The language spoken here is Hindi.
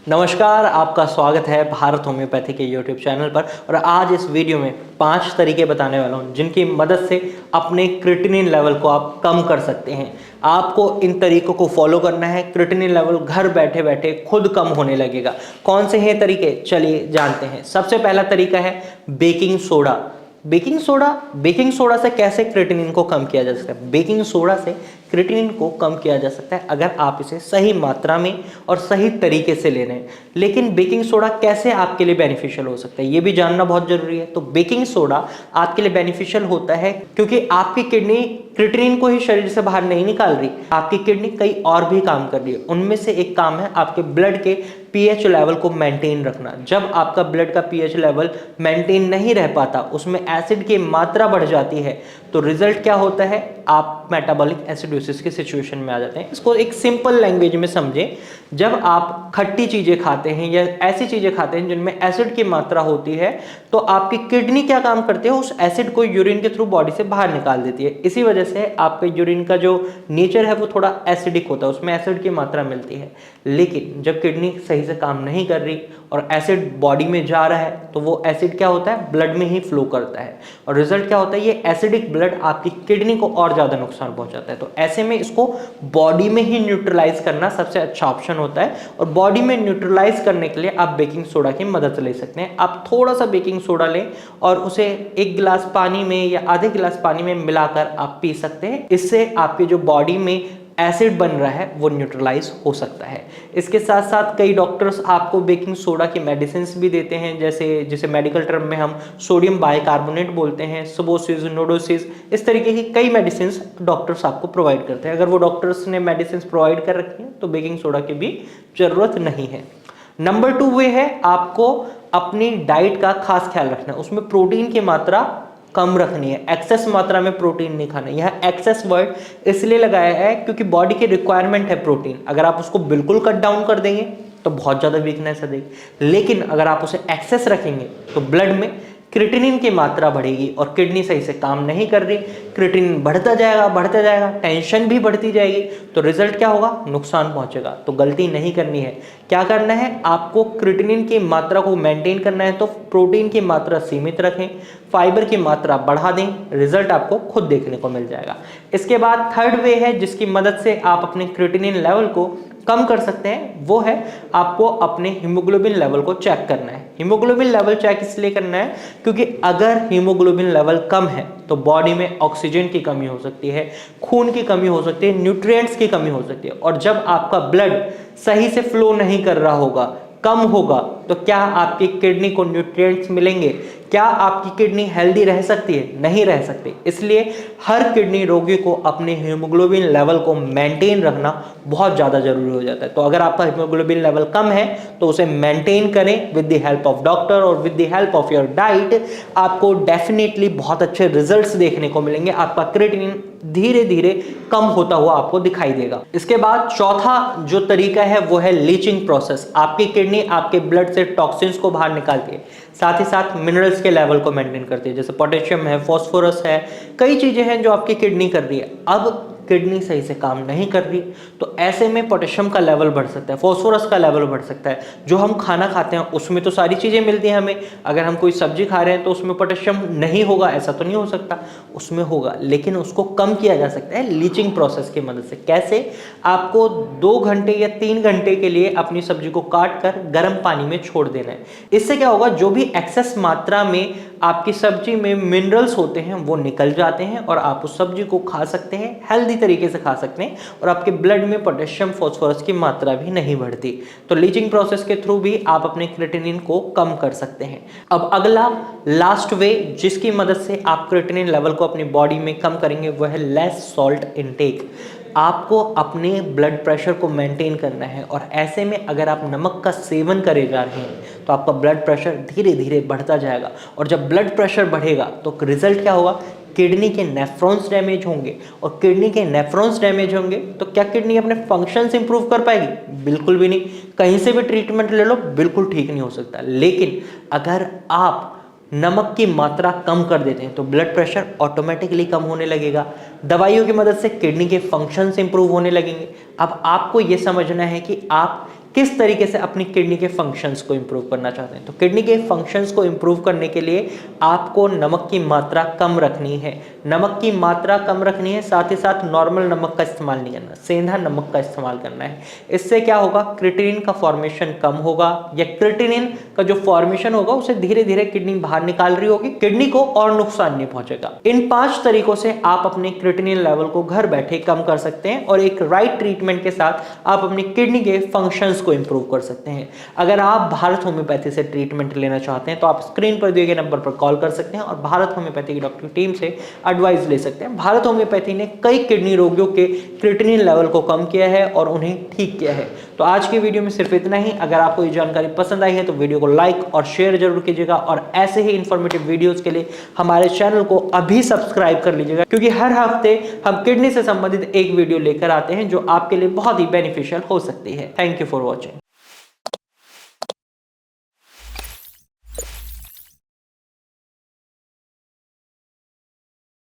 नमस्कार, आपका स्वागत है भारत होम्योपैथी के यूट्यूब चैनल पर। और आज इस वीडियो में 5 तरीके बताने वाला हूं जिनकी मदद से अपने क्रिएटिनिन लेवल को आप कम कर सकते हैं। आपको इन तरीकों को फॉलो करना है, क्रिएटिनिन लेवल घर बैठे बैठे खुद कम होने लगेगा। कौन से हैं तरीके, चलिए जानते हैं। सबसे पहला तरीका है बेकिंग सोडा। बेकिंग सोडा से कैसे क्रिएटिनिन को कम किया जा सकता है? बेकिंग सोडा से क्रिएटिनिन को कम किया जा सकता है अगर आप इसे सही मात्रा में और सही तरीके से ले रहे हैं। लेकिन बेकिंग सोडा कैसे आपके लिए बेनिफिशियल हो सकता है, ये भी जानना बहुत जरूरी है। तो बेकिंग सोडा आपके लिए बेनिफिशियल होता है क्योंकि आपकी किडनी क्रिएटिनिन को ही शरीर से बाहर नहीं निकाल रही, आपकी किडनी कई और भी काम कर रही है। उनमें से एक काम है आपके ब्लड के पीएच लेवल को मेंटेन रखना। जब आपका ब्लड का पीएच लेवल मेंटेन नहीं रह पाता, उसमें एसिड की मात्रा बढ़ जाती है, तो रिजल्ट क्या होता है? आप मेटाबॉलिक एसिडोसिस की सिचुएशन में आ जाते हैं। इसको एक सिंपल लैंग्वेज में समझें। जब आप खट्टी चीजें खाते हैं या ऐसी चीजें खाते हैं जिनमें एसिड की मात्रा होती है, तो आपकी किडनी क्या काम करती है? उस एसिड को यूरिन के थ्रू बॉडी से बाहर निकाल देती है। इसी वजह से आपके यूरिन का जो नेचर है वो थोड़ा एसिडिक होता है, उसमें एसिड की मात्रा मिलती है। लेकिन जब किडनी सही से काम नहीं कर रही और एसिड बॉडी में जा रहा है, तो वो एसिड क्या होता है? ब्लड में ही फ्लो करता है। और रिजल्ट क्या होता है? ये एसिडिक ब्लड आपकी किडनी को और ज्यादा नुकसान पहुंचाता है। तो ऐसे में इसको बॉडी में ही न्यूट्रलाइज करना सबसे अच्छा ऑप्शन होता है। और बॉडी में न्यूट्रलाइज करने के लिए आप बेकिंग सोडा की मदद ले सकते हैं। आप थोड़ा सा बेकिंग सोडा लें और उसे 1 गिलास पानी में या आधे गिलास पानी में मिलाकर आप पी सकते हैं। इससे आपकी जो बॉडी में एसिड बन रहा है वो न्यूट्रलाइज हो सकता है। इसके साथ साथ कई डॉक्टर्स आपको बेकिंग सोडा की मेडिसिन भी देते हैं, जैसे जिसे मेडिकल टर्म में हम सोडियम बाइकार्बोनेट बोलते हैं, सुबोसिस, नोडोसिस, इस तरीके की कई मेडिसिन डॉक्टर्स आपको प्रोवाइड करते हैं। अगर वो डॉक्टर्स ने मेडिसिन प्रोवाइड कर रखी है तो बेकिंग सोडा की भी जरूरत नहीं है। नंबर 2 वे है आपको अपनी डाइट का खास ख्याल रखना है। उसमें प्रोटीन की मात्रा कम रखनी है, एक्सेस मात्रा में प्रोटीन नहीं खाना है। यह एक्सेस वर्ड इसलिए लगाया है क्योंकि बॉडी की रिक्वायरमेंट है प्रोटीन। अगर आप उसको बिल्कुल कट डाउन कर देंगे तो बहुत ज्यादा वीकनेस है देगी, लेकिन अगर आप उसे एक्सेस रखेंगे तो ब्लड में क्रिएटिनिन की मात्रा बढ़ेगी और किडनी सही से काम नहीं कर रही, क्रिएटिनिन बढ़ता जाएगा, टेंशन भी बढ़ती जाएगी, तो रिजल्ट क्या होगा? नुकसान पहुंचेगा। तो गलती नहीं करनी है। क्या करना है? आपको क्रिएटिनिन की मात्रा को मेंटेन करना है तो प्रोटीन की मात्रा सीमित रखें, फाइबर की मात्रा बढ़ा दें, रिजल्ट आपको खुद देखने को मिल जाएगा। इसके बाद थर्ड वे है जिसकी मदद से आप अपने क्रिएटिनिन लेवल को कम कर सकते हैं, वो है आपको अपने हीमोग्लोबिन लेवल को चेक करना है। हीमोग्लोबिन लेवल चेक इसलिए करना है क्योंकि अगर हीमोग्लोबिन लेवल कम है तो बॉडी में ऑक्सीजन की कमी हो सकती है, खून की कमी हो सकती है, न्यूट्रिएंट्स की कमी हो सकती है। और जब आपका ब्लड सही से फ्लो नहीं कर रहा होगा, कम होगा, तो क्या आपकी किडनी को न्यूट्रिएंट्स मिलेंगे? क्या आपकी किडनी हेल्दी रह सकती है? नहीं रह सकती। इसलिए हर किडनी रोगी को अपने हीमोग्लोबिन लेवल को मेंटेन रखना बहुत ज़्यादा जरूरी हो जाता है। तो अगर आपका हीमोग्लोबिन लेवल कम है तो उसे मेंटेन करें with the help of doctor और with the help of your diet. आपको डेफिनेटली बहुत अच्छे रिजल्ट्स देखने को मिलेंगे। आपका क्रिएटिनिन धीरे धीरे कम होता हुआ आपको दिखाई देगा। इसके बाद चौथा जो तरीका है वो है लीचिंग प्रोसेस। आपकी किडनी आपके ब्लड से टॉक्सिन्स को बाहर निकालती है, साथ ही साथ मिनरल्स के लेवल को मेंटेन करती है, जैसे पोटेशियम है, फास्फोरस है, कई चीजें हैं जो आपकी किडनी कर रही है। अब किडनी सही से काम नहीं कर रही तो ऐसे में पोटेशियम का लेवल बढ़ सकता है, फास्फोरस का लेवल बढ़ सकता है। जो हम खाना खाते हैं उसमें तो सारी चीजें मिलती हैं हमें। अगर हम कोई सब्जी खा रहे हैं तो उसमें पोटेशियम नहीं होगा ऐसा तो नहीं हो सकता, उसमें होगा, लेकिन उसको कम किया जा सकता है लीचिंग प्रोसेस की मदद से। कैसे? आपको 2 घंटे या 3 घंटे के लिए अपनी सब्जी को काट कर गर्म पानी में छोड़ देना है। इससे क्या होगा? जो भी एक्सेस मात्रा में आपकी सब्जी में मिनरल्स होते हैं वो निकल जाते हैं और आप उस सब्जी को खा सकते हैं, हेल्दी तरीके से खा सकते हैं, और आपके ब्लड में पोटेशियम फास्फोरस की मात्रा भी नहीं बढ़ती। तो लीचिंग प्रोसेस के थ्रू भी आप अपने क्रिएटिनिन को कम कर सकते हैं। अब अगला लास्ट वे जिसकी मदद से आप क्रिएटिनिन लेवल को अपनी बॉडी में कम करेंगे वो है लेस सॉल्ट इनटेक। आपको अपने ब्लड प्रेशर को मेंटेन करना है और ऐसे में अगर आप नमक का सेवन करे जा रहे हैं तो आपका ब्लड प्रेशर धीरे धीरे बढ़ता जाएगा। और जब ब्लड प्रेशर बढ़ेगा तो रिजल्ट क्या होगा? किडनी के नेफ्रॉन्स डैमेज होंगे, और किडनी के नेफ्रॉन्स डैमेज होंगे तो क्या किडनी अपने फंक्शंस इंप्रूव कर पाएगी? बिल्कुल भी नहीं। कहीं से भी ट्रीटमेंट ले लो बिल्कुल ठीक नहीं हो सकता। लेकिन अगर आप नमक की मात्रा कम कर देते हैं तो ब्लड प्रेशर ऑटोमेटिकली कम होने लगेगा, दवाइयों की मदद से किडनी के फंक्शंस इंप्रूव होने लगेंगे। अब आपको यह समझना है कि आप किस तरीके से अपनी किडनी के फंक्शंस को इंप्रूव करना चाहते हैं। तो किडनी के फंक्शंस को इंप्रूव करने के लिए आपको नमक की मात्रा कम रखनी है, नमक की मात्रा कम रखनी है, साथ ही साथ नॉर्मल नमक का इस्तेमाल नहीं करना, सेंधा नमक का इस्तेमाल करना है। इससे क्या होगा, क्रिएटिनिन का फॉर्मेशन कम होगा, या क्रिएटिनिन का जो फॉर्मेशन होगा उसे धीरे धीरे किडनी बाहर निकाल रही होगी, किडनी को और नुकसान नहीं पहुंचेगा। इन 5 तरीकों से आप अपने क्रिएटिनिन लेवल को घर बैठे कम कर सकते हैं और एक राइट ट्रीटमेंट के साथ आप अपनी किडनी के फंक्शंस को इंप्रूव कर सकते हैं। अगर आप भारत होम्योपैथी से ट्रीटमेंट लेना चाहते हैं तो आप स्क्रीन पर दिए गए नंबर पर कॉल कर सकते हैं और भारत होम्योपैथी की डॉक्टर टीम से एडवाइस ले सकते हैं। भारत होम्योपैथी ने कई किडनी रोगियों के क्रिएटिनिन लेवल को कम किया है और उन्हें ठीक किया है। तो आज की वीडियो में सिर्फ इतना ही। अगर आपको ये जानकारी पसंद आई है तो वीडियो को लाइक और शेयर जरूर कीजिएगा और ऐसे ही इंफॉर्मेटिव वीडियोस के लिए हमारे चैनल को अभी सब्सक्राइब कर लीजिएगा, क्योंकि हर हफ्ते हम किडनी से संबंधित एक वीडियो लेकर आते हैं जो आपके लिए बहुत ही बेनिफिशियल हो सकती है। Thank you for watching.